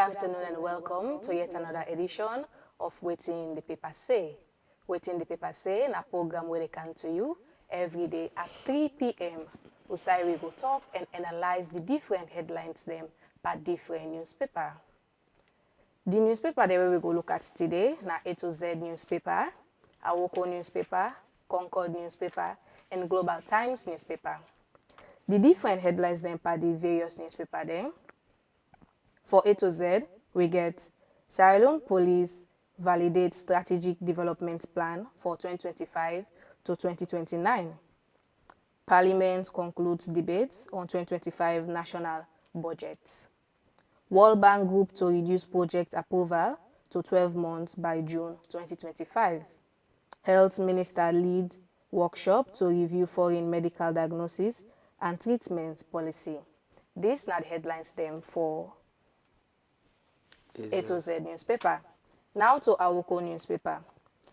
afternoon and welcome to yet another edition of Waytin D Paper Say. Waytin D Paper Say na program where they come to you every day at 3 p.m. Usai we go talk and analyze the different headlines them by different newspaper. The newspaper that we go look at today na A to Z newspaper, Awoko newspaper, Concord newspaper, and Global Times newspaper. The different headlines them by the various newspaper them. For A to Z, we get Sierra Leone Police validates strategic development plan for 2025 to 2029. Parliament concludes debates on 2025 national budget. World Bank Group to reduce project approval to 12 months by June 2025. Health Minister lead workshop to review foreign medical diagnosis and treatment policy. These are the headlines them for A to Z newspaper. Now to Awoko newspaper.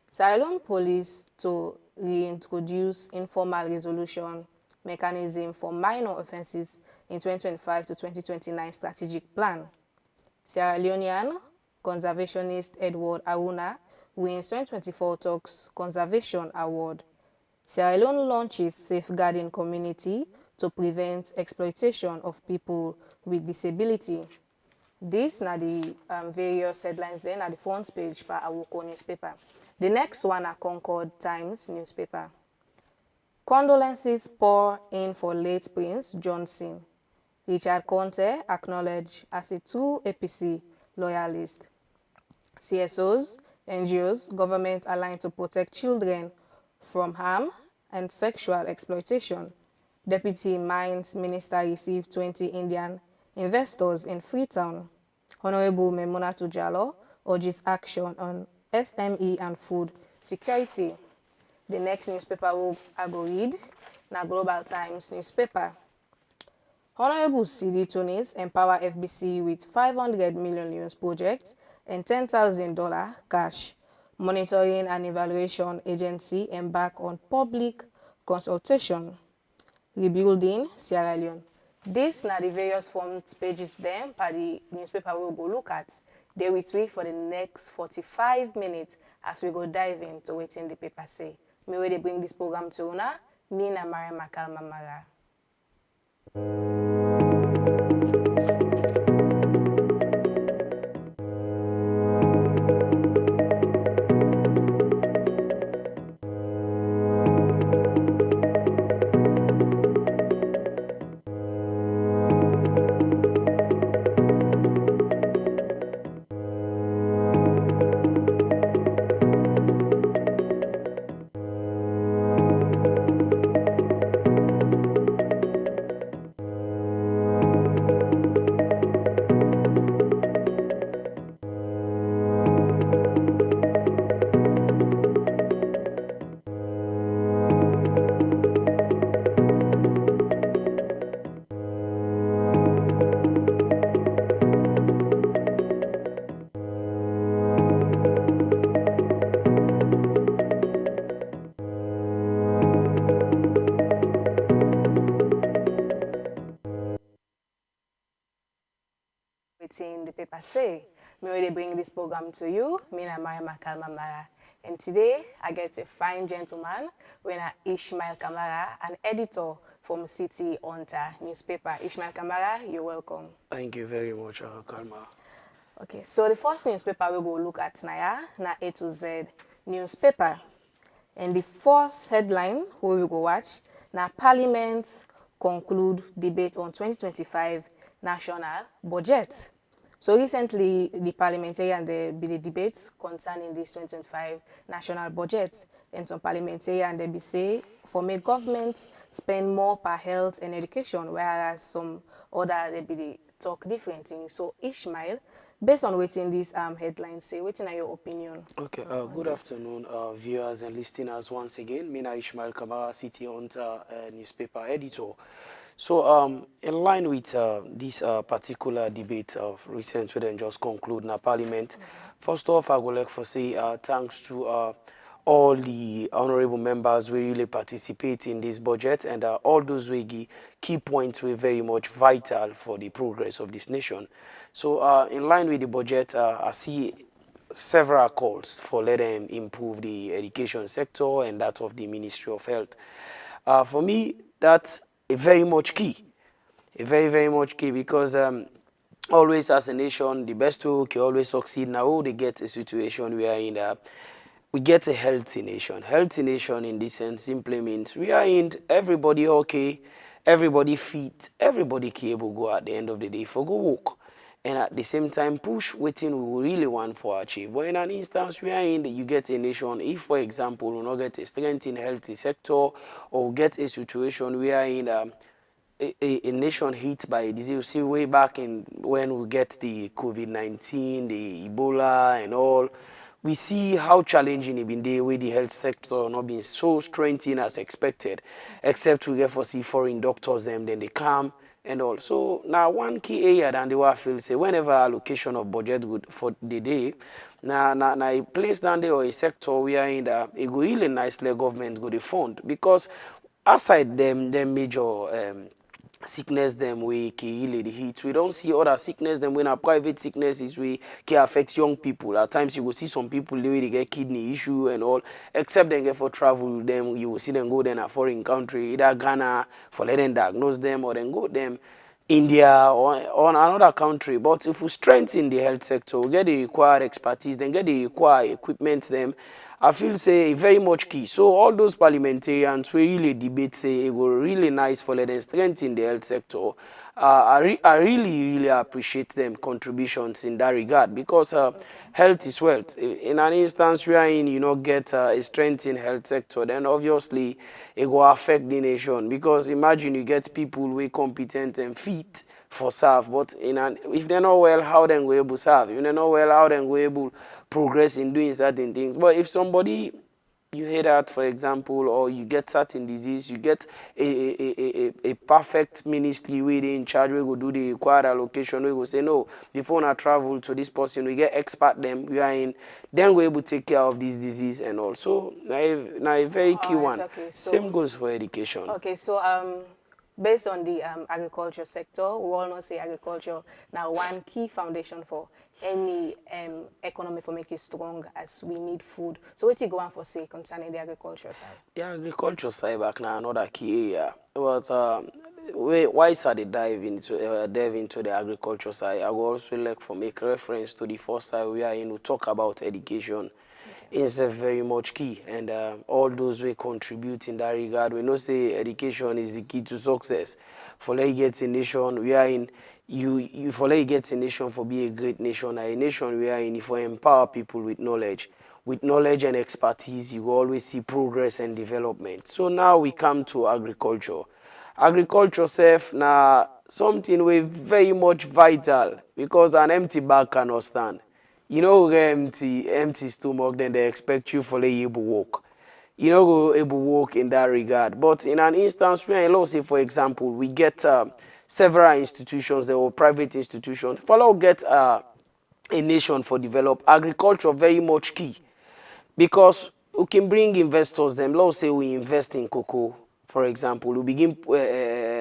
Sierra Leone Police to reintroduce informal resolution mechanism for minor offences in 2025 to 2029 strategic plan. Sierra Leonean conservationist Edward Aruna wins 2024 Talks Conservation Award. Sierra Leone launches safeguarding community to prevent exploitation of people with disability. These are the various headlines then at the front page for Awoko newspaper. The next one are Concord Times newspaper. Condolences pour in for late Prince Johnson. Richard Conte acknowledged as a true APC loyalist. CSOs, NGOs, government aligned to protect children from harm and sexual exploitation. Deputy Mines Minister received 20 Indian investors in Freetown. Honorable Memunatu Jallow urges action on SME and food security. The next newspaper I go read na Global Times newspaper. Honorable CD Tunis empower FBC with 500 million euros project and $10,000 cash. Monitoring and Evaluation Agency embark on public consultation. Rebuilding Sierra Leone. These are the various front pages then by the newspaper we'll go look at. They will wait for the next 45 minutes as we go dive into Waytin D Paper Say. Me where they bring this program to una, me na Mary Makalma Mara. Waytin D Paper Say. Me where they bring this program to you, me na Mary Makalma Mara. And today, I get a fine gentleman, when Ishmael Kamara, an editor from City Hunter newspaper. Ishmael Kamara, you're welcome. Thank you very much, Kalma. Okay, so the first newspaper we go look at na A to Z newspaper. And the first headline we will go watch, na Parliament conclude debate on 2025 national budget. So recently, the parliamentarian there be the debates concerning this 2025 national budget, and some parliamentarian they be say for make government spend more per health and education, whereas some other they be the talk different things. So Ishmael, based on waiting these headlines say, waiting are your opinion? Okay, good afternoon, viewers and listeners once again. Mina Ishmael Kamara, City Hunter newspaper editor. So, in line with this particular debate of recent, we then just conclude in Parliament. First off, I would like to say thanks to all the honorable members will really participate in this budget, and all those key points were very much vital for the progress of this nation. So in line with the budget, I see several calls for let them improve the education sector and that of the Ministry of Health. For me, that's a very much key, a very, very much key, because always as a nation, the best way we can always succeed now, they get a situation where in we get a healthy nation. Healthy nation in this sense simply means we are in everybody okay, everybody fit, everybody capable go at the end of the day for go work. And at the same time push waiting we really want for achieve. But in an instance we are in, you get a nation, if for example we not get a strength in healthy sector, or get a situation where in a nation hit by a disease. You see, way back in when we get the COVID-19, the Ebola and all, we see how challenging it been there with the health sector not being so strengthened as expected, except we get for see foreign doctors them, then they come and all. So now one key area that they will feel say whenever allocation of budget good for the day, now a place down there or a sector we are in that it go really nicely government go the fund, because aside them major sickness them we can really the heat. We don't see other sickness them when a private sickness is we can affect young people. At times you will see some people they get kidney issue and all, except they get for travel them, you will see them go then a foreign country, either Ghana for let them diagnose them, or then go them India or another country. But if we strengthen the health sector, we get the required expertise, then get the required equipment them, I feel say very much key. So all those parliamentarians we really debate say it will really nice for them strengthen the health sector. I really appreciate them contributions in that regard, because health is wealth. In an instance wherein you not get a strength in health sector, then obviously it will affect the nation, because imagine you get people who are competent and fit for serve, but if they're not well, how then go able serve? If they're not well, how then go able progress in doing certain things? But if somebody you hear that, for example, or you get certain disease, you get a perfect ministry where they in charge, we go do the required allocation, we go say, no, before I travel to this person, we get expert them, we are in, then we're able to take care of this disease and all. So, now a very key All right, one. okay. Same So, goes for education. okay, so based on the agriculture sector, we all know say agriculture now one key foundation for any economy for make it strong, as we need food. So what you go on for say concerning the agriculture side? The agriculture side back now another key area. But why should they dive into the agriculture side? I will also like for make reference to the first side we are in to talk about education. It's a very much key, and all those we contribute in that regard. We know say education is the key to success. For let you get a nation we are in, you for let you get a nation for be a great nation. A nation we are in, if we empower people with knowledge. With knowledge and expertise, you will always see progress and development. So now we come to agriculture. Agriculture self now something we very much vital, because an empty bag cannot stand. You know, empty stomach, then they expect you for the able work. You know, go able work in that regard. But in an instance where, let's say, for example, we get several institutions, there were private institutions, follow get a nation for develop agriculture very much key, because we can bring investors them. Let's say we invest in cocoa, for example, we begin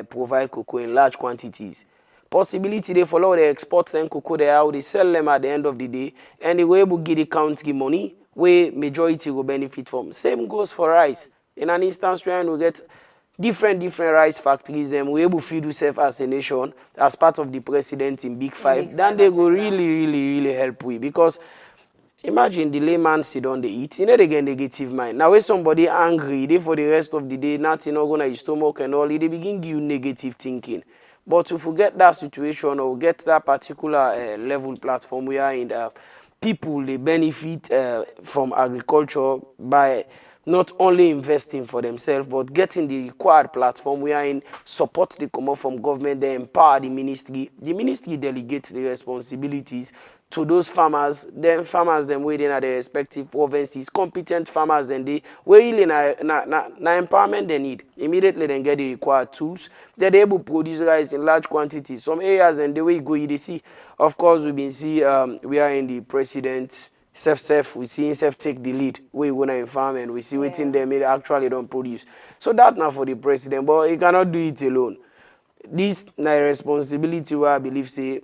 provide cocoa in large quantities. Possibility they follow they export them cocoa they how they sell them at the end of the day, and they will able to get the country money where majority will benefit from. Same goes for rice. In an instance where we get different rice factories, them we able to feed yourself as a nation as part of the president in Big In Big Five, then Five they go agenda. really help we, because imagine the layman sit down they eat, you know they get negative mind. Now when somebody angry, they for the rest of the day, nothing not gonna your stomach and all, they begin give you negative thinking. But if we get that situation or get that particular level platform we are in, people they benefit from agriculture by not only investing for themselves but getting the required platform we are in, support the come up from government, they empower the ministry delegates the responsibilities to those farmers, then farmers them waiting at their respective provinces, competent farmers then they where really na empowerment they need. Immediately then get the required tools. They're able to produce rice in large quantities. Some areas and the way you go you they see, of course we been see we are in the president self we see himself take the lead wey e wanna farm and we see Yeah. wetin dem actually don't produce. So that now for the president, but he cannot do it alone. This na a responsibility where I believe say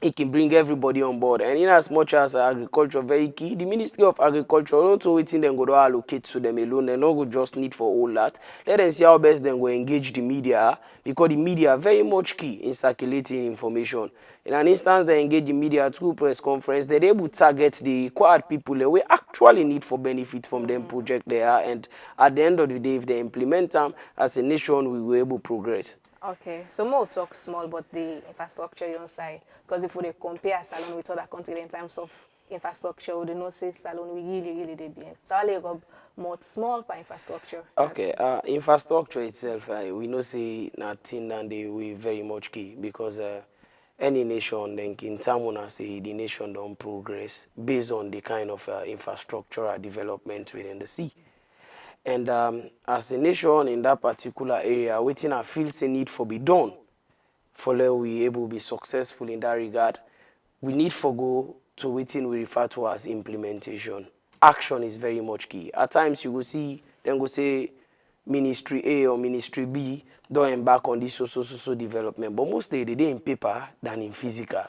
it can bring everybody on board. And in as much as agriculture very key, the Ministry of Agriculture don't know wetin dem go don allocate to them alone. Dem no go just need for all that. Let them see how best dem go engage the media, because the media very much key in circulating information. In an instance, they engage the media through press conference, they're able to target the required people that we actually need for benefit from them project there. And at the end of the day, if they implement them as a nation, we will able to progress. Okay, so more talk small but the infrastructure you say, because if we compare Salon with other countries in terms of infrastructure, we know say Salon we really they be. So I'll go more small for infrastructure. Okay, infrastructure itself, we know say nothing and they we very much key, because any nation then in term when I say the nation don't progress based on the kind of infrastructural development within the sea. And as a nation in that particular area, waiting I feel a need for be done for let we able to be successful in that regard, we need for go to waiting we refer to as implementation. Action is very much key. At times you will see them go say ministry A or ministry B don't embark on this so development, but mostly they in paper than in physical.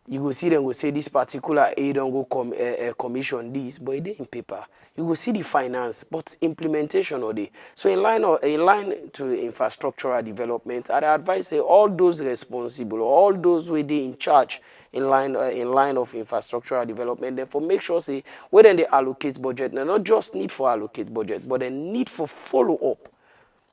You go see them go say this particular aid don't go commission this, but it in paper. You go see the finance, but implementation or the so in line to infrastructural development, I advise say all those responsible, all those where they in charge in line of infrastructural development, therefore make sure say when they allocate budget, they not just need for allocate budget, but they need for follow up.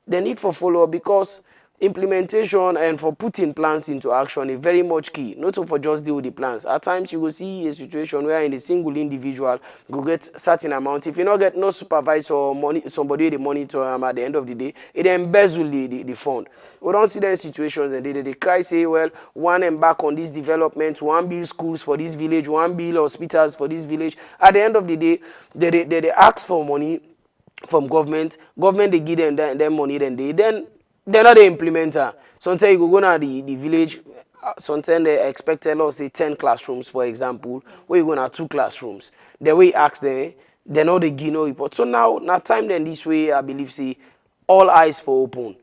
The need for follow-up, because implementation and for putting plans into action is very much key. Not to for just deal with the plans. At times you will see a situation where in a single individual go get certain amount. If you not get no supervisor or money, somebody they monitor at the end of the day, it embezzle the fund. We don't see them situations and they cry say, well, one embark on this development, one build schools for this village, one build hospitals for this village. At the end of the day, they ask for money from government they give them money, then they're not the implementer. Sometimes you go to the village, sometimes they expect us say 10 classrooms for example, where you go to 2 classrooms, the way you ask them, they know they give no report. So now time then this way I believe say all eyes for open.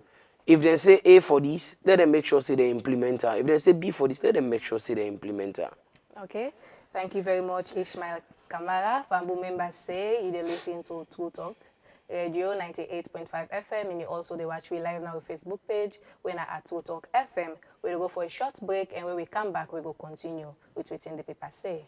If they say A for this, let them make sure say they implementer. If they say B for this, let them make sure say they implementer. Okay, thank you very much, Ishmael Kamara. Fambu members say you listen to True Talk Radio 98.5 FM, and you also they watch we live now on Facebook page. We're at True Talk FM. We'll go for a short break, and when we come back, we will continue with Waytin D Paper Say.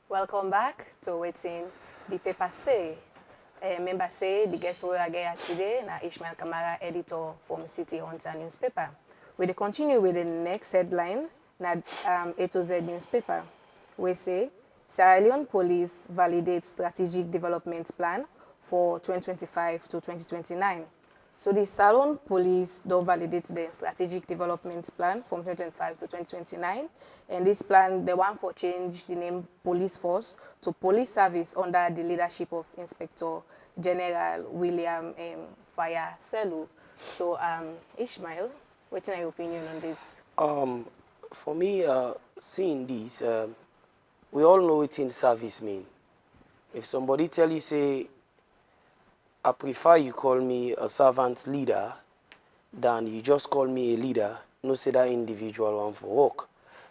Welcome back to Waytin D Paper Say. Member say the guest we are here today na Ishmael Kamara, editor from City Hunter newspaper. We continue with the next headline na A to Z newspaper. We say Sierra Leone police validates strategic development plan for 2025 to 2029. So the Salon police don't validate the strategic development plan from 2025 to 2029. And this plan, the one for change the name police force to police service under the leadership of Inspector General William Fire Selu. So Ishmael, what's your opinion on this? For me, seeing this, we all know what in service mean. If somebody tell you, say, I prefer you call me a servant leader than you just call me a leader, no say that individual one for work.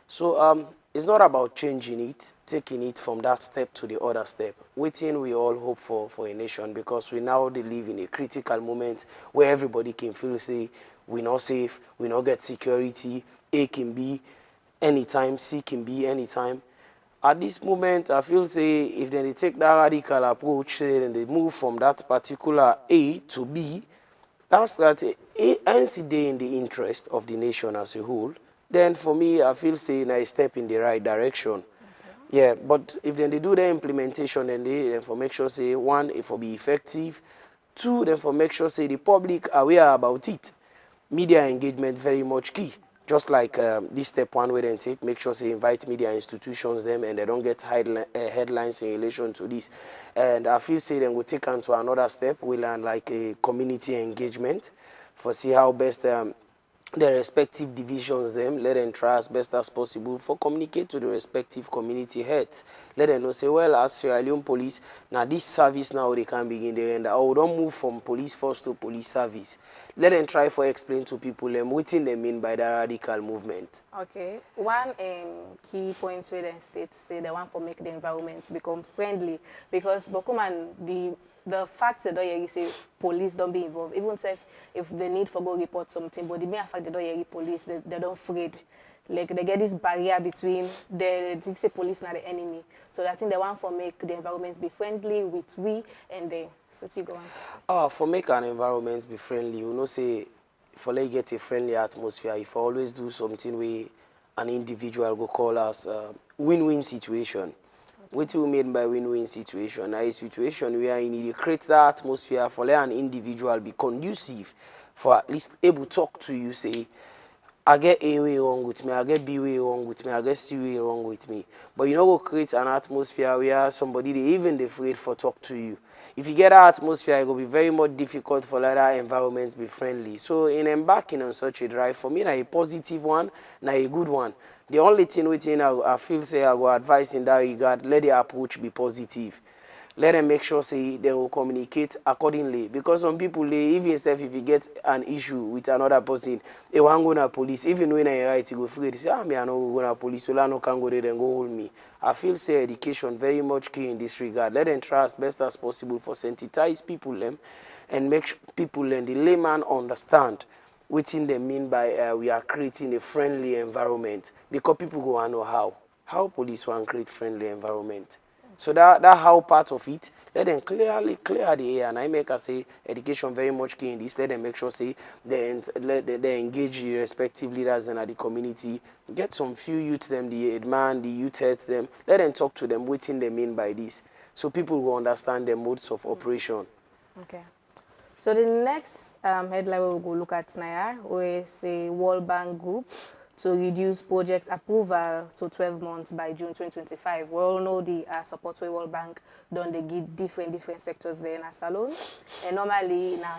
So it's not about changing it, taking it from that step to the other step. Waiting we all hope for a nation, because we now they live in a critical moment where everybody can feel say we're not safe, we not get security, A can be anytime, C can be anytime. At this moment, I feel say if they take that radical approach, then they move from that particular A to B, that's that NCD in the interest of the nation as a whole, then for me, I feel say a step in the right direction. Okay. Yeah, but if then they do the implementation, then they for make sure say, one, it will be effective, two, then for make sure say the public aware about it. Media engagement very much key. Just like this step one where they take, make sure they invite media institutions them and they don't get headlines in relation to this. And I feel say then we'll take on to another step, we'll learn like a community engagement for see how best the respective divisions them, let them try as best as possible for communicate to the respective community heads. Let them know say, well, as Sierra Leone police, now this service now they can begin there and oh, don't move from police force to police service. Let them try for explain to people what they mean by the radical movement. Okay. One key point where the states say they want to make the environment become friendly, because Bokuman the fact that you say police don't be involved, even if they need for go report something, but the mere fact they don't hear police, they don't afraid. Like they get this barrier between they say police not the enemy. So I think they want to make the environment be friendly with we and they. So you go on. For make an environment be friendly, you know say for let get a friendly atmosphere, if I always do something where an individual go call us win-win situation. What you mean by win-win situation? A situation where you need to create that atmosphere for let an individual be conducive, for at least able to talk to you, say, I get A way wrong with me, I get B way wrong with me, I get C way wrong with me. But you know, go create an atmosphere where somebody they even afraid for talk to you. If you get that atmosphere, it will be very much difficult for that environment to be friendly. So in embarking on such a drive, for me, na a positive one, na a good one. The only thing within I feel say I go advise in that regard, let the approach be positive. Let them make sure say they will communicate accordingly. Because some people, they, even if you get an issue with another person, they want to go to police. Even when I right, you go free, they say, I no go to police, so I no can go there, then go hold me. I feel say education very much key in this regard. Let them try as best as possible for sensitize people them and make sure people and the layman understand what they mean by we are creating a friendly environment. Because people go and know how police want to create friendly environment. So that how part of it, let them clearly clear the air. And I make us say education very much key in this. Let them make sure say they engage the respective leaders and at the community. Get some few youths them, the man, the youth heads them. Let them talk to them what they mean by this. So people will understand the modes of operation. Okay. So the next headline we will go look at now, we say World Bank Group to reduce project approval to 12 months by June 2025. We all know the support for World Bank done they give different sectors there in a salon. And normally now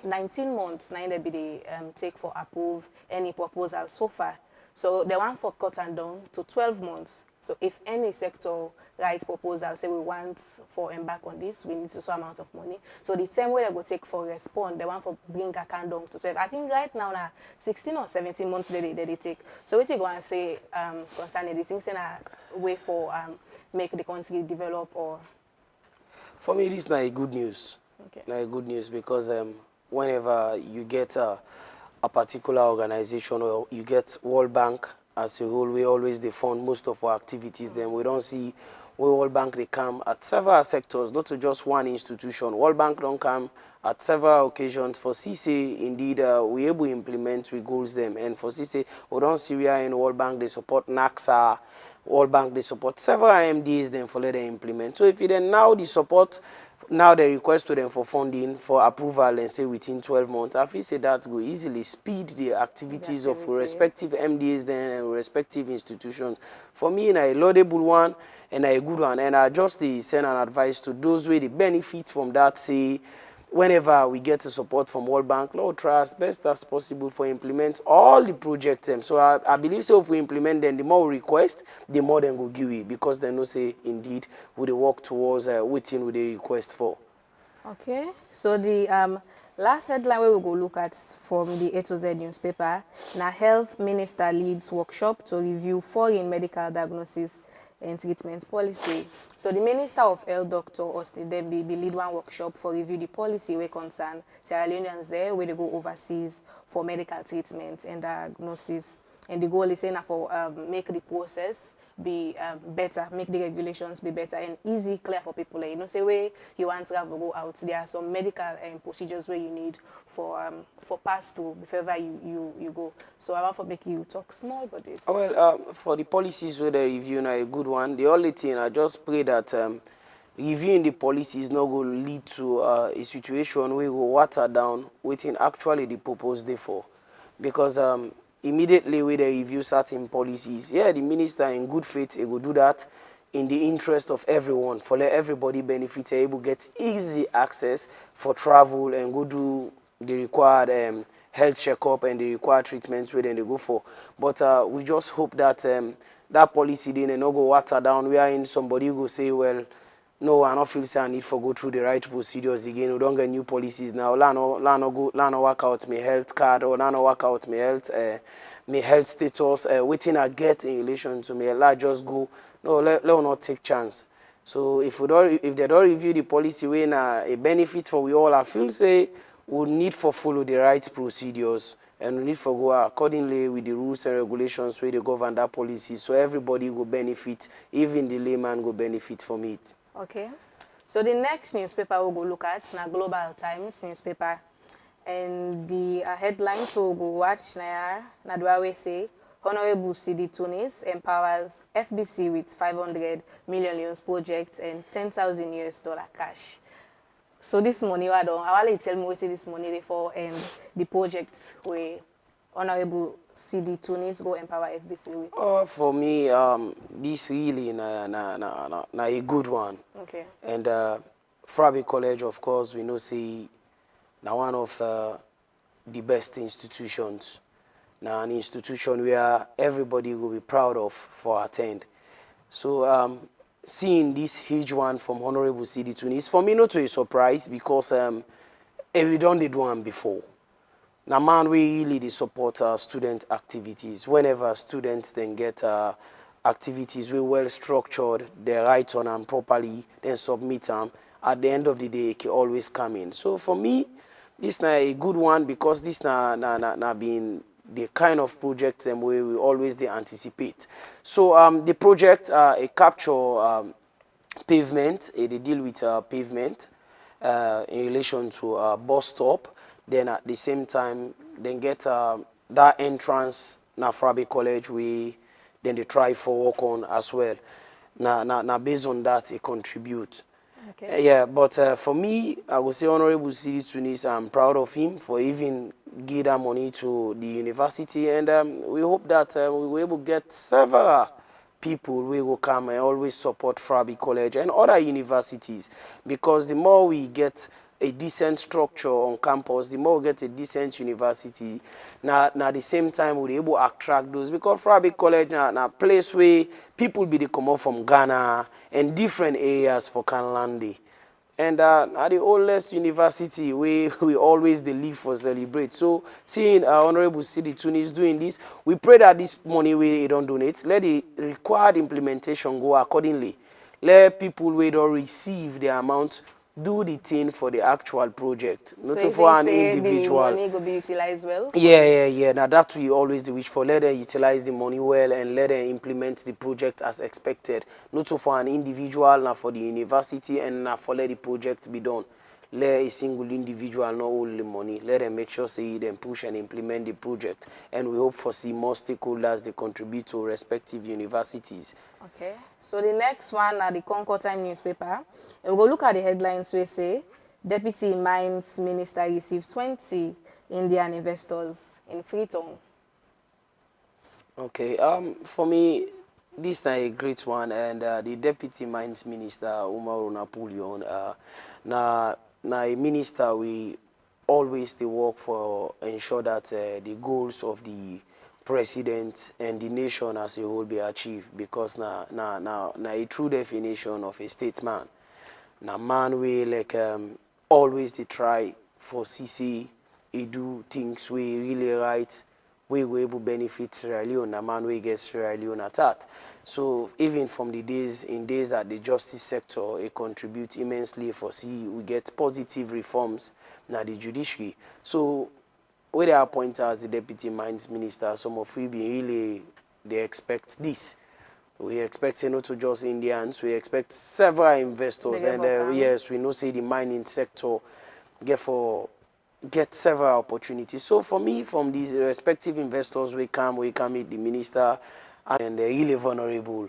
19 months now they be the take for approve any proposal so far. So they want for cut and down to 12 months. So if any sector writes proposal, say we want for embark on this, we need so amount of money. So the time where they go take for respond, they want for bring account down to 12. I think right now 16 or 17 months they take. So what you going to say concerning this thing, say a way for make the country develop or? For me, this is not a good news. Okay. Not a good news because whenever you get a particular organization or you get World Bank as a whole, we always they fund most of our activities. Then we don't see where World Bank they come at several sectors, not to just one institution. World Bank don't come at several occasions for CC. Indeed, we able to implement we goals them, and for CC, we don't Syria and World Bank they support NAXA. World Bank they support several MDs then for let them implement. So if you then now the support now the request to them for funding for approval and say within 12 months, I feel say that will easily speed the activities of respective MDs then and respective institutions. For me, a laudable one and a good one, and I just send an advice to those where the benefits from that, say whenever we get the support from World Bank, Lord, try as best as possible for implement all the projects. So I believe so if we implement them, the more we request, the more them will give it, because they know say indeed we they work towards waiting with the request for. Okay, so the last headline we will go look at from the A to Z newspaper, na Health Minister leads workshop to review foreign medical diagnosis and treatment policy. So the Minister of Health, Dr. Austin Dembi, be lead one workshop for review the policy we concern Sierra Leoneans there, where they go overseas for medical treatment and diagnosis. And the goal is saying for make the process be better, make the regulations be better and easy, clear for people. Like, you know, say where you want to travel, go out. There are some medical procedures where you need for pass through before you go. So I want to make you talk small about this. Well, for the policies where they review now a good one. The only thing I just pray that reviewing the policies not going to lead to a situation where we go water down within actually the purpose they for, because immediately when they review certain policies, yeah, the minister in good faith he will do that in the interest of everyone, for let everybody benefit, able get easy access for travel and go do the required health checkup and the required treatments where then they go for. But we just hope that that policy then not go water down. We are in somebody who go say, well, no, I don't feel say I need for go through the right procedures again. We don't get new policies now. Lano work out my health card, or lano work out my health status. Waiting I get in relation to me. Let just go. No, let not take chance. So if they don't review the policy when a benefit for we all, I feel say we need for follow the right procedures and we need for go accordingly with the rules and regulations where they govern that policy, so everybody will benefit, even the layman will benefit from it. Okay. So the next newspaper we'll go look at na Global Times newspaper. And the headlines we'll go watch na do say Honorable CD Tunis empowers FBC with 500 million euros project and 10,000 US dollar cash. So this money I want to tell me what this money for the project where Honorable CD Tunis go empower FBC with. For me, this really na a good one. Okay. And Frabi College, of course, we know say now one of the best institutions. Now an institution where everybody will be proud of for attend. So seeing this huge one from Honorable CD Tunis, for me not a surprise, because we done did one before. Now, man, we really support student activities. Whenever students then get activities, we well structured, they write on them properly, then submit them. At the end of the day, it can always come in. So for me, this na a good one, because this na been the kind of project we always they anticipate. So the project a capture pavement, they deal with pavement in relation to bus stop. Then at the same time, then get that entrance na Frabi College we then they try for work on as well. Now based on that, they contribute. Okay. Yeah, but for me, I would say Honorable CD Tunis, I'm proud of him for even give that money to the university, and we hope that we will able to get several people we will come and always support Frabi College and other universities, because the more we get a decent structure on campus, the more we get a decent university. Now at the same time, we're able to attract those, because Frabi College now a place where people be they come up from Ghana and different areas for Kanlandi. And at the oldest university, we always they live for celebrate. So seeing Honorable CD Tunis doing this, we pray that this money we don't donate, let the required implementation go accordingly. Let people we don't receive the amount do the thing for the actual project, So not you for think an say the individual. money go be utilized well for Yeah, yeah, yeah. Now that we always the wish for. Let them utilize the money well and let them implement the project as expected. Not so for an individual, now for the university, and now for let the project be done. Let a single individual not hold the money. Let them make sure say them push and implement the project. And we hope for see more stakeholders they contribute to respective universities. Okay, so the next one are the Concord Time newspaper. And we go look at the headlines we say, Deputy Mines Minister received 20 Indian investors in Freetown. Okay, for me, this is a great one, and the Deputy Mines Minister, Umaru Napoleon, na, a minister we always they work for ensure that the goals of the president and the nation as a whole be achieved, because na a true definition of a statesman. Na man we like always they try for CC, he do things we really right, we go able benefit Sierra Leone, a man we get Sierra Leone at that. So even from the days that the justice sector it contributes immensely for see we get positive reforms na the judiciary. So where they appoint as the deputy mines minister, some of we be really they expect this. We expect not to just Indians, we expect several investors, and yes, we know say the mining sector get several opportunities. So for me, from these respective investors, we come meet the minister, and they're really vulnerable.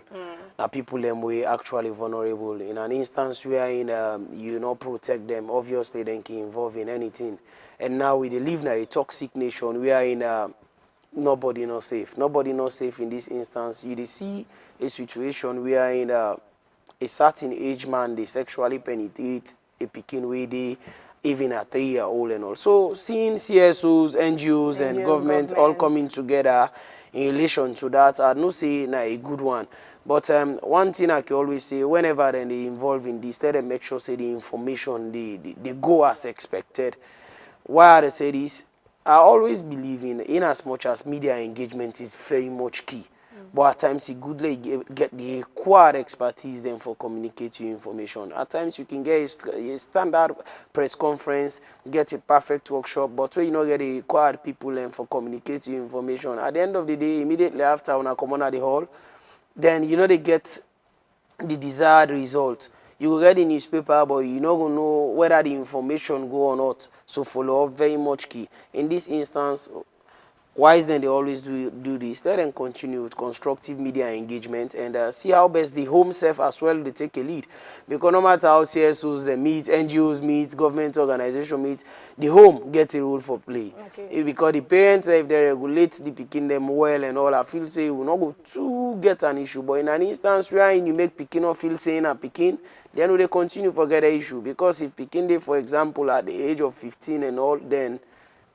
Now people them we actually vulnerable. In an instance where you not protect them, obviously they can involve in anything. And now we live in a toxic nation. We are in nobody not safe. Nobody not safe in this instance. You see a situation where in a certain age man they sexually penetrate a pikin way they even a 3-year-old and all. So seeing CSOs, NGOs and government all coming together in relation to that, I no say na a good one. But one thing I can always say, whenever they involve in this, let them make sure say the information they go as expected. Why I say this? I always believe in as much as media engagement is very much key. But at times you goodly get the required expertise then for communicating information. At times you can get a standard press conference, get a perfect workshop, but when you not get the required people then for communicating information, at the end of the day, immediately after when I come on at the hall, then you know they get the desired result. You will get the newspaper, but you not gonna know whether the information go or not. So follow up very much key. In this instance, why is then they always do this? Let them continue with constructive media engagement and see how best the home self as well they take a lead. Because no matter how CSOs they meet, NGOs meet, government organization meet, the home get a role for play. Okay. Because the parents, if they regulate the picking them well and all, I feel say will not go to get an issue. But in an instance where you make picking or feel saying a picking, then they continue to get the issue. Because if picking day, for example, at the age of 15 and all, then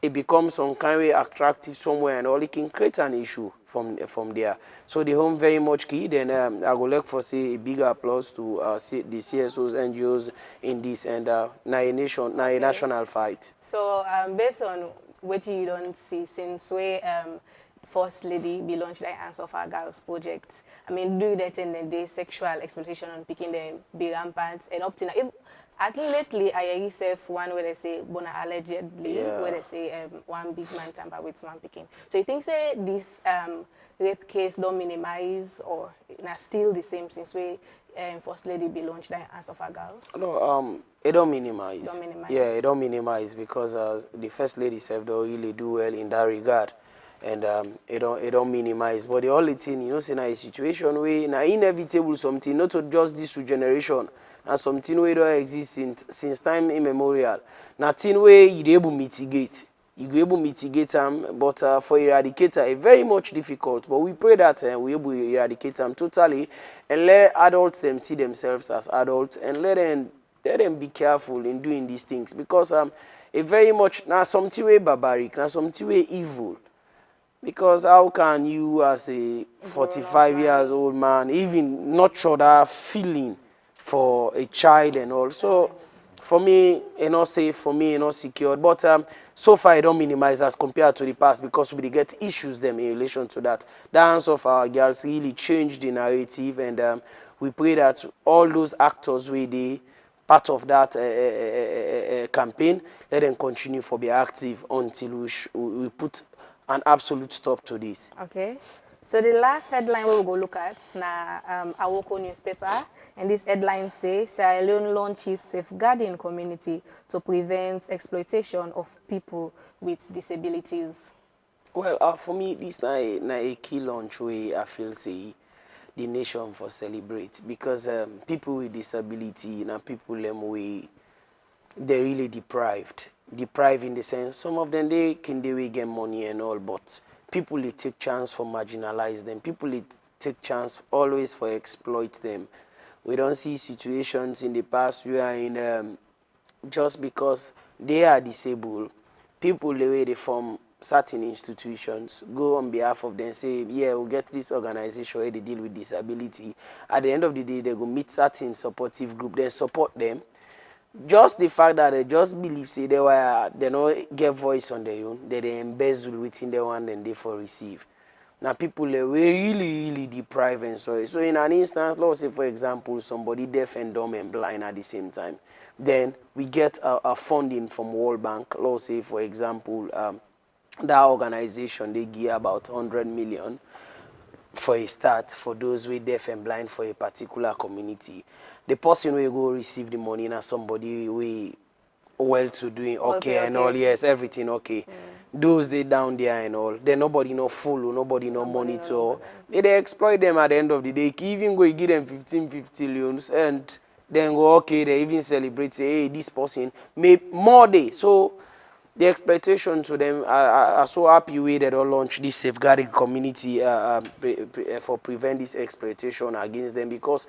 it becomes some kind of attractive somewhere and all, it can create an issue from there. So the home very much key. Then I would like for say a big applause to the CSOs, NGOs in this, and now a national fight. So based on what you don't see since we First Lady be launched the Answer of Our Girls project, I mean, do that in the day sexual exploitation on picking them be rampant and up to now. At lately, I hear one where they say bona allegedly, where they say one big man tamper with one picking. So you think say this rape case don't minimize or not still the same since we First Lady be launched the Answer of Our Girls? No, it don't minimize. Don't minimize. Yeah, it don't minimize because the First Lady self don't really do well in that regard. And it don't minimize. But the only thing, you know, say na a situation where na inevitable something, not to just this generation, and something where don't exist since time immemorial. Nothing where you able mitigate. You go able mitigate them, but for eradicator, it's very much difficult. But we pray that we able to eradicate them totally, and let adults them see themselves as adults, and let them be careful in doing these things, because it very much now something way barbaric, now something way evil. Because how can you, as a 45 years old man, even not show that feeling for a child and all? So, for me, it's not safe, for me, it's not secure. But so far, I don't minimize as compared to the past, because we get issues them in relation to that. The Answer of Our Girls really changed the narrative, and we pray that all those actors where they part of that campaign. Let them continue for be active until we put an absolute stop to this. Okay. So the last headline we will go look at na Awoko newspaper, and this headline says Sierra Leone launches safeguarding community to prevent exploitation of people with disabilities. Well, for me, this na a key launch way I feel say the nation for celebrate because people with disability na people them we they really deprived in the sense some of them they can they get money and all, but people they take chance for marginalize them, people they take chance always for exploit them. We don't see situations in the past where in just because they are disabled, people the way they form certain institutions go on behalf of them say yeah we'll get this organization where they deal with disability. At the end of the day they go meet certain supportive group, then support them. Just the fact that they just believe say they don't get voice on their own, they embezzle within the one and they for receive. Now people they we really deprive and so in an instance, let's say for example somebody deaf and dumb and blind at the same time, then we get a funding from World Bank. Let's say for example that organization they give about 100 million for a start for those with deaf and blind for a particular community. The person will go receive the money na somebody we well to doing Okay, okay and all, okay. yes, everything okay. Those they down there and all, then nobody no follow, nobody no Nobody know monitor. about them. They exploit them at the end of the day. Even go give them 50 loans and then go okay, they even celebrate say hey this person made more day. So the expectation to them are so happy way they don't launch this safeguarding community for prevent this exploitation against them because